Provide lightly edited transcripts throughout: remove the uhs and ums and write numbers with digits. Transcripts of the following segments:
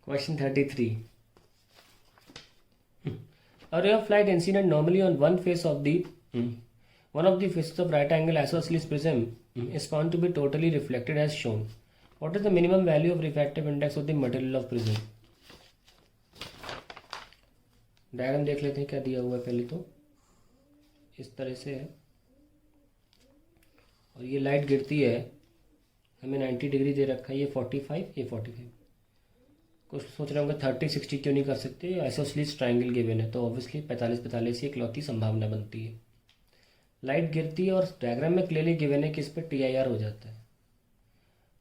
Question 33. A ray of light incident normally on one of the faces of right angle isosceles prism is found to be totally reflected as shown. What is the minimum value of refractive index of the material of prism? Diagram देख लेते हैं क्या दिया हुआ है। पहले तो इस तरह से है और ये लाइट गिरती है, हमें 90 डिग्री दे रखा है, ये 45, ये 45। कुछ सोच रहे होंगे 30 60 क्यों नहीं कर सकते, आइसोसेलेस ट्रायंगल गिवन है तो ऑब्वियसली 45 45 ही इकलौती संभावना बनती है। लाइट गिरती है और डायग्राम में क्लियरली गिवन है कि इस पर TIR हो जाता है।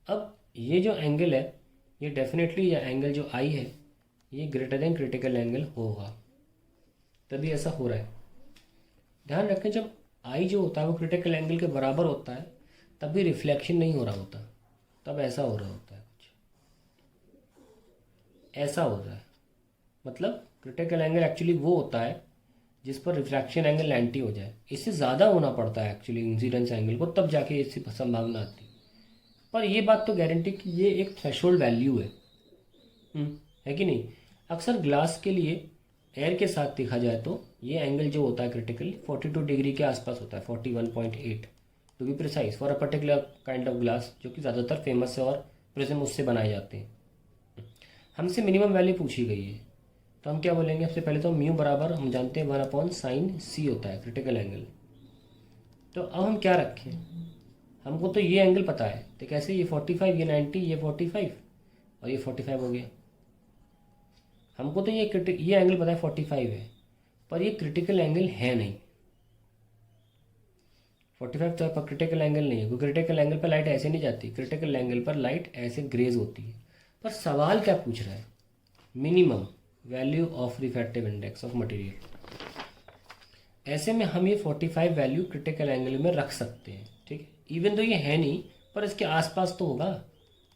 अब ये जो एंगल है ये डेफिनेटली ये एंगल जो I है ये ग्रेटर देन क्रिटिकल एंगल होगा, तभी ऐसा हो रहा है। ध्यान रखें जब I जो होता है वो क्रिटिकल एंगल के बराबर होता है तभी रिफ्लेक्शन नहीं हो रहा होता, तब ऐसा हो रहा होता है, कुछ ऐसा हो रहा है। मतलब क्रिटिकल एंगल एक्चुअली वो होता है जिस पर रिफ्रैक्शन एंगल 90 हो जाए, इससे ज़्यादा होना पड़ता है एक्चुअली इंसिडेंस एंगल को, तब जाके इसकी संभावना आती है। पर ये बात तो गारंटी कि ये एक थ्रेशोल्ड वैल्यू है कि नहीं। अक्सर ग्लास के लिए एयर के साथ देखा जाए तो ये एंगल जो होता है क्रिटिकल 42 डिग्री के आसपास होता है, 41.8 to be precise for a particular kind of glass, जो कि ज़्यादातर फेमस है और प्रिज्म उससे बनाए जाते हैं। हमसे मिनिमम वैल्यू पूछी गई है तो हम क्या बोलेंगे, सबसे पहले तो म्यू बराबर हम जानते हैं 1/sin होता है क्रिटिकल एंगल। तो अब हम क्या रखें, हमको तो ये एंगल पता है तो कैसे, ये 45, ये 90, ये 45 और ये 45 हो गया। हमको तो ये एंगल पता है 45 है, पर ये क्रिटिकल एंगल है नहीं। 45 तो क्रिटिकल एंगल नहीं है, क्योंकि क्रिटिकल एंगल पर लाइट ऐसे नहीं जाती, क्रिटिकल एंगल पर लाइट ऐसे ग्रेज होती है। पर सवाल क्या पूछ रहा है, minimum value of refractive index of material. ऐसे में हम ये 45 वैल्यू क्रिटिकल एंगल में रख सकते हैं, ठीक है। इवन तो ये है नहीं पर इसके आसपास तो होगा,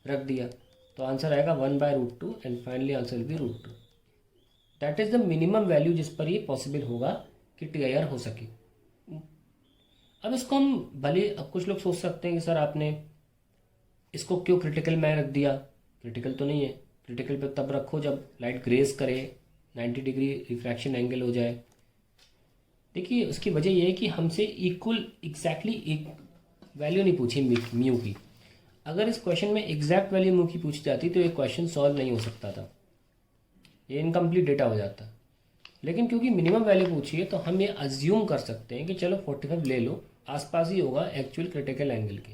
रख दिया तो आंसर आएगा 1/√2 and finally answer will be √2। That is the minimum value जिस पर ये पॉसिबल होगा कि TIR हो सके। अब इसको हम भले, अब कुछ लोग सोच सकते हैं कि सर आपने इसको क्यों क्रिटिकल में रख दिया, क्रिटिकल तो नहीं है। क्रिटिकल पे तब रखो जब लाइट ग्रेस करे, 90 डिग्री रिफ्रैक्शन एंगल हो जाए। देखिए उसकी वजह यह है कि हमसे एग्जैक्टली एक वैल्यू नहीं पूछी म्यू की। अगर इस क्वेश्चन में एग्जैक्ट वैल्यू म्यू की पूछी जाती तो ये क्वेश्चन सॉल्व नहीं हो सकता था, ये इनकम्प्लीट डेटा हो जाता। लेकिन क्योंकि मिनिमम वैल्यू पूछी है तो हम ये अज्यूम कर सकते हैं कि चलो 45 ले लो, आसपास ही होगा एक्चुअल क्रिटिकल एंगल के,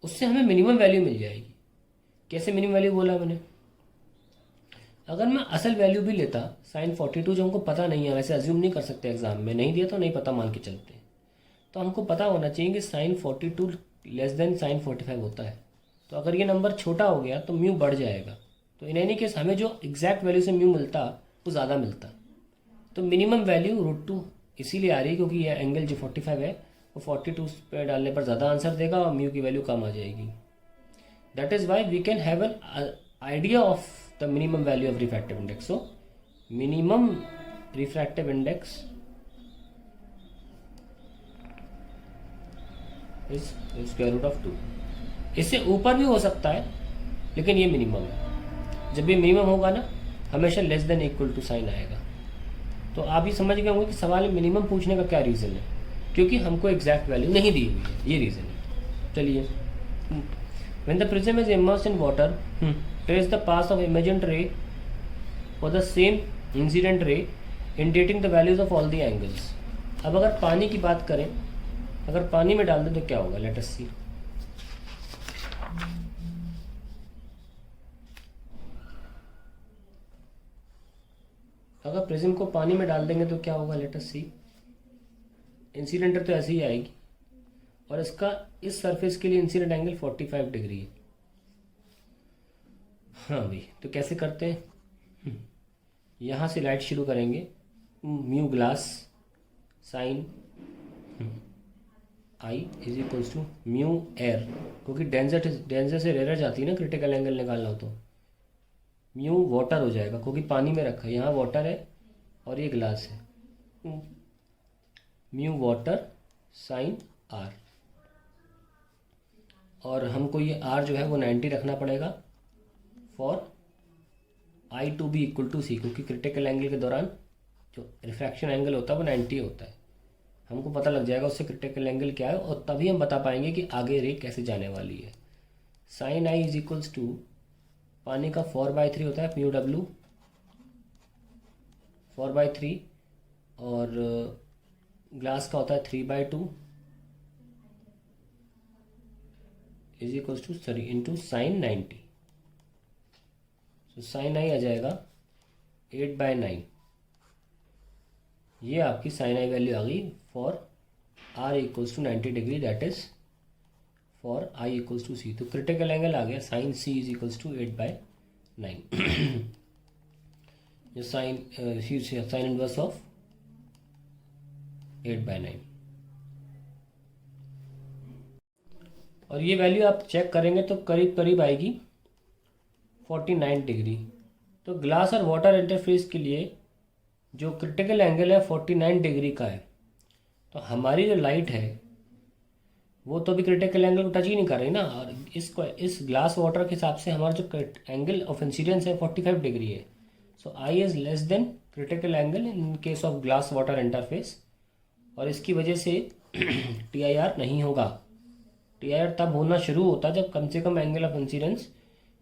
उससे हमें मिनिमम वैल्यू मिल जाएगी। कैसे मिनिमम वैल्यू बोला मैंने, अगर मैं असल वैल्यू भी लेता sin 42 जो हमको पता नहीं है, वैसे अज्यूम नहीं कर सकते, एग्जाम में नहीं दिया तो नहीं पता मान के चलते, तो हमको पता होना चाहिए कि sin 42 लेस देन sin 45 होता है। तो अगर ये नंबर छोटा हो गया तो म्यू बढ़ जाएगा, तो इन एनी केस हमें जो एग्जैक्ट वैल्यू से म्यू मिलता वो ज़्यादा मिलता। तो मिनिमम वैल्यू √2 इसीलिए आ रही है क्योंकि ये एंगल जो 45 है वो 42 पे डालने पर ज़्यादा आंसर देगा और म्यू की वैल्यू कम आ जाएगी। That is why we can have an idea of the minimum value of refractive index. So minimum refractive index is √2। इससे ऊपर भी हो सकता है लेकिन ये मिनिमम है। जब भी मिनिमम होगा ना हमेशा less than equal to sine आएगा। तो आप ये समझ गए होंगे कि सवाल में मिनिमम पूछने का क्या रीज़न है, क्योंकि हमको एग्जैक्ट वैल्यू नहीं दी हुई है, ये रीज़न है। चलिए, when the prism is immersed in water, trace the path of emergent ray for the same incident ray, indicating the values of all the angles। अब अगर पानी की बात करें, अगर पानी में डाल दें तो क्या होगा, लेट अस सी। अगर प्रिज्म को पानी में डाल देंगे तो क्या होगा, लेट अस सी। इंसिडेंट तो ऐसे ही आएगी और इसका इस सरफेस के लिए इंसिडेंट एंगल 45 डिग्री है। हाँ भाई, तो कैसे करते हैं, यहाँ से लाइट शुरू करेंगे, mu glass sine I is equals to mu air, क्योंकि डेंजर से रेयर जाती है ना क्रिटिकल एंगल निकालना हो तो म्यू वाटर हो जाएगा, क्योंकि पानी में रखा है, यहाँ वाटर है और ये ग्लास है। म्यू वाटर साइन R, और हमको ये R जो है वो 90 रखना पड़ेगा for i to be equal to C, क्योंकि क्रिटिकल एंगल के दौरान जो रिफ्रैक्शन एंगल होता है वो 90 होता है। हमको पता लग जाएगा उससे क्रिटिकल एंगल क्या है, और तभी हम बता पाएंगे कि आगे रे कैसे जाने वाली है। Sine I is equals to, पानी का 4/3 होता है म्यू डब्ल्यू, 4/3, और ग्लास का होता है 3/2 is equals to sorry into sine 90। तो साइन आई आ जाएगा 8/9। ये आपकी साइन आई वैल्यू आ गई for r equals to 90 degree, that is for i equals to C. तो क्रिटिकल एंगल आ गया sine C is equals to 8/9। जो साइन इनवर्स ऑफ 8/9। और ये वैल्यू आप चेक करेंगे तो करीब करीब आएगी 49 डिग्री। तो ग्लास और वाटर इंटरफेस के लिए जो क्रिटिकल एंगल है 49 डिग्री का है। तो हमारी जो लाइट है वो तो भी क्रिटिकल एंगल को टच ही नहीं कर रही ना, और इस ग्लास वाटर के हिसाब से हमारा जो एंगल ऑफ इंसिडेंस है 45 डिग्री है। So i is less than critical angle in case of glass water interface, और इसकी वजह से टी आई आर नहीं होगा। टी आई आर तब होना शुरू होता है जब कम से कम angle of incidence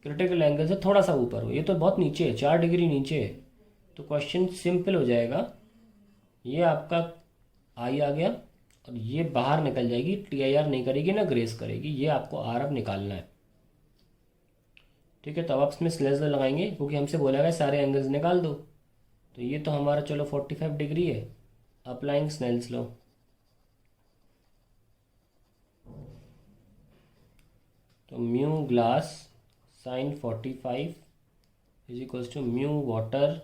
critical angle से थोड़ा सा ऊपर हो। ये तो बहुत नीचे है, 4 डिग्री नीचे है। तो क्वेश्चन सिंपल हो जाएगा, ये आपका आई आ गया और ये बाहर निकल जाएगी, टी आई आर नहीं करेगी ना ग्रेस करेगी, ये आपको आर अब निकालना है। ठीक है, तो अब आप इसमें स्लेस लगाएंगे क्योंकि हमसे बोला गया सारे एंगल्स निकाल दो। तो ये तो हमारा चलो 45 डिग्री है, अप्लाइंग स्नेल्स लॉ। तो mu glass sine 45 is equals to mu water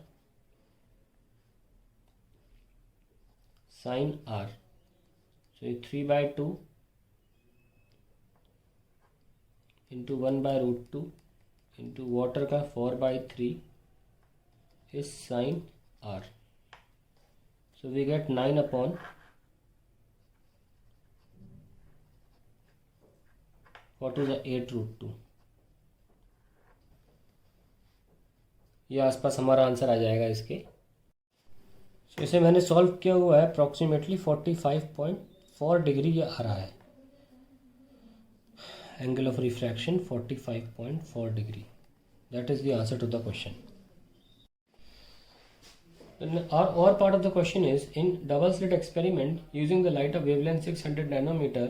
sine r. So ये 3/2 इंटू 1/√2 इंटू वाटर का 4/3 is sine r. So we get 9/, what is 8√2। ये आसपास हमारा आंसर आ जाएगा इसके। तो इसे मैंने सॉल्व किया हुआ है, अप्रॉक्सीमेटली 45.4 डिग्री ये आ रहा है, angle of refraction 45.4 degree. That is the answer to the question. Our part of the question is, in double slit experiment using the light of wavelength 600 nanometer,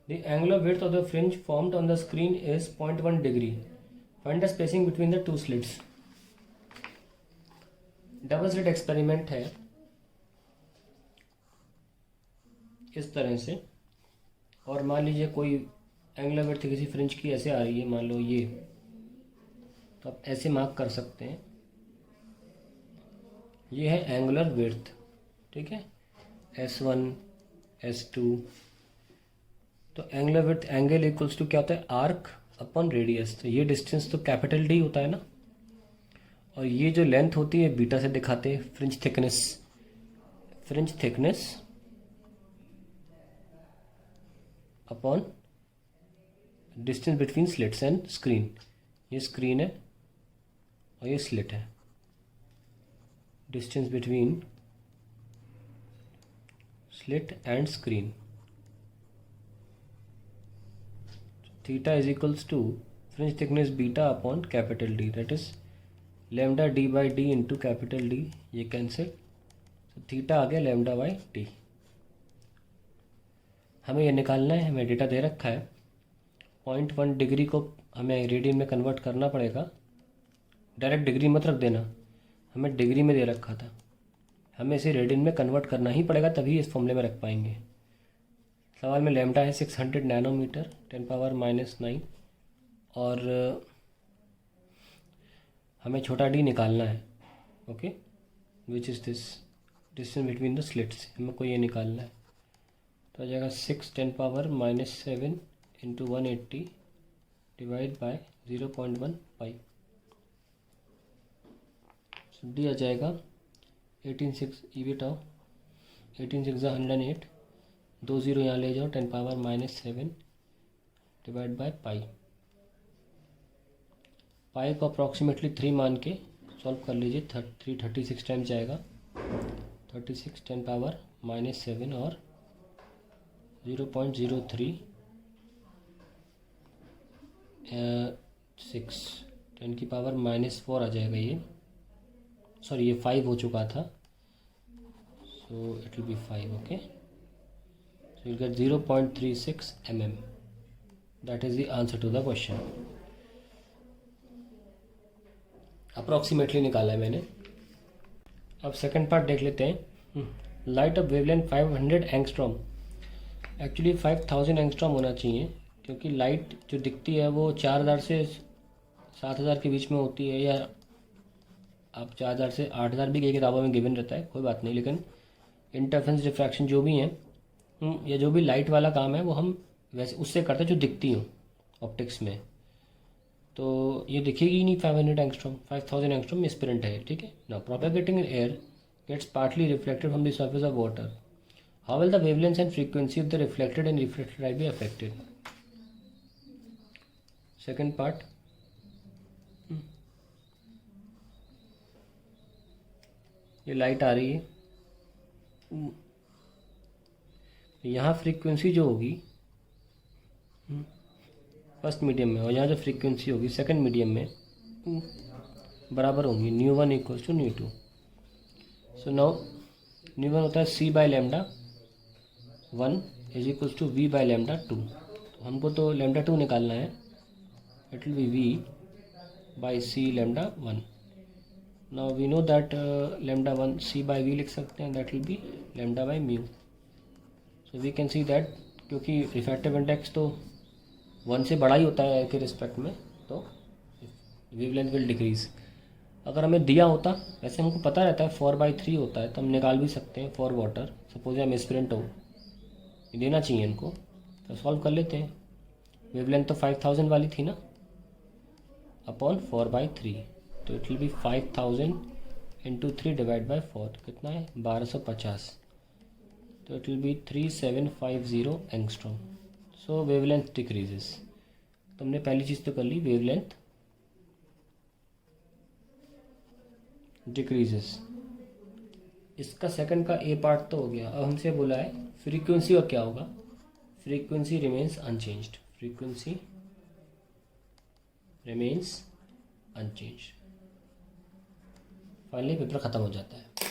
the angular width of the fringe formed on the screen is 0.1 degree. Find the spacing between the two slits. Double slit experiment है इस तरह से, और मान लीजिए कोई angular width किसी fringe की ऐसे आ रही है, मान लो ये, तो आप ऐसे मार्क कर सकते हैं, ये है एंगुलर विड्थ। ठीक है, S1 S2। तो angular width angle equals to क्या होता है, आर्क अपॉन रेडियस। तो ये डिस्टेंस तो कैपिटल डी होता है ना, और ये जो लेंथ होती है बीटा से दिखाते हैं, fringe thickness upon distance between slits and screen. ये स्क्रीन है और ये स्लिट है, distance between slit and screen. Theta is equals to fringe thickness beta upon capital D, that is lambda D by D into capital D. ये cancel, तो theta आ गया lambda by D. हमें ये निकालना है, हमें डेटा दे रखा है 0.1 डिग्री को हमें रेडियन में कन्वर्ट करना पड़ेगा। डायरेक्ट डिग्री मत रख देना, हमें डिग्री में दे रखा था, हमें इसे रेडियन में कन्वर्ट करना ही पड़ेगा, तभी इस फॉर्मूले में रख पाएंगे। सवाल में लैम्डा है 600 नैनोमीटर 10⁻⁹, और हमें छोटा डी निकालना है। Okay, which is this distance between the slits, हमें को ये निकालना है। तो आ जाएगा 6 10⁻⁷ into 180 divide by 0.15। So d आ जाएगा 18/6 EV/, 18/6 108, 2 0 यहाँ ले जाओ, 10⁻⁷ डिवाइड बाय पाई। पाई को अप्रॉक्सीमेटली 3 मान के सॉल्व कर लीजिए। 36 टाइम्स जाएगा, 36 10 पावर -7 और 0.03 6 10 की पावर -4 आ जाएगा ये। सॉरी ये 5 हो चुका था, so it will be 5। Okay, so you get 0.36 mm। That is the answer to the question. Approximately निकाला है मैंने। अब सेकंड पार्ट देख लेते हैं। Light of wavelength 500 angstrom, actually 5000 angstrom होना चाहिए, क्योंकि लाइट जो दिखती है वो 4000 से 7000 के बीच में होती है, या आप 4000 से 8000 भी कई किताबों में गिवन रहता है, कोई बात नहीं। लेकिन इंटरफेरेंस रिफ्रैक्शन जो भी हैं या जो भी लाइट वाला काम है वो हम वैसे उससे करते हैं जो दिखती हो ऑप्टिक्स में। तो ये दिखेगी ही नहीं 500 एंगस्ट्रॉम, 5000 एंगस्ट्रॉम स्प्रिंट है, ठीक है ना। Propagating in air gets partly reflected from the surface of water. How will the wavelength and frequency of the reflected and reflected light be affected? Second part, ये लाइट आ रही है, यहाँ frequency जो होगी फर्स्ट मीडियम में, और यहाँ जो फ्रीक्वेंसी होगी सेकंड मीडियम में बराबर होंगी, ν1 इक्वल्स टू ν2। सो नाउ ν1 होता है c by lambda 1 is equals to v by lambda 2। तो हमको तो लैम्डा 2 निकालना है, it will be v by c lambda 1। Now we know that lambda 1 c by v लिख सकते हैं, that will be lambda by mu. So we can see that, क्योंकि refractive index तो 1 से बड़ा ही होता है के रिस्पेक्ट में, तो वेवलेंथ विल डिक्रीज। अगर हमें दिया होता, वैसे हमको पता रहता है 4/3 होता है, तो हम निकाल भी सकते हैं फॉर वाटर। सपोज हम स्प्रिंट हो, देना चाहिए इनको, तो सॉल्व कर लेते हैं। वेवलेंथ तो 5000 वाली थी ना, अपॉन 4/3, तो it will B 5000 into 3 divide by 4, कितना है 1250, तो it will B 3750 angstrom. So wavelength decreases. तो हमने पहली चीज़ तो कर ली, वेवलेंथ डिक्रीजेस। इसका सेकंड का ए पार्ट तो हो गया। अब हमसे बोला है फ्रीक्वेंसी का क्या होगा। Frequency remains unchanged, frequency remains unchanged. Finally paper ख़त्म हो जाता है।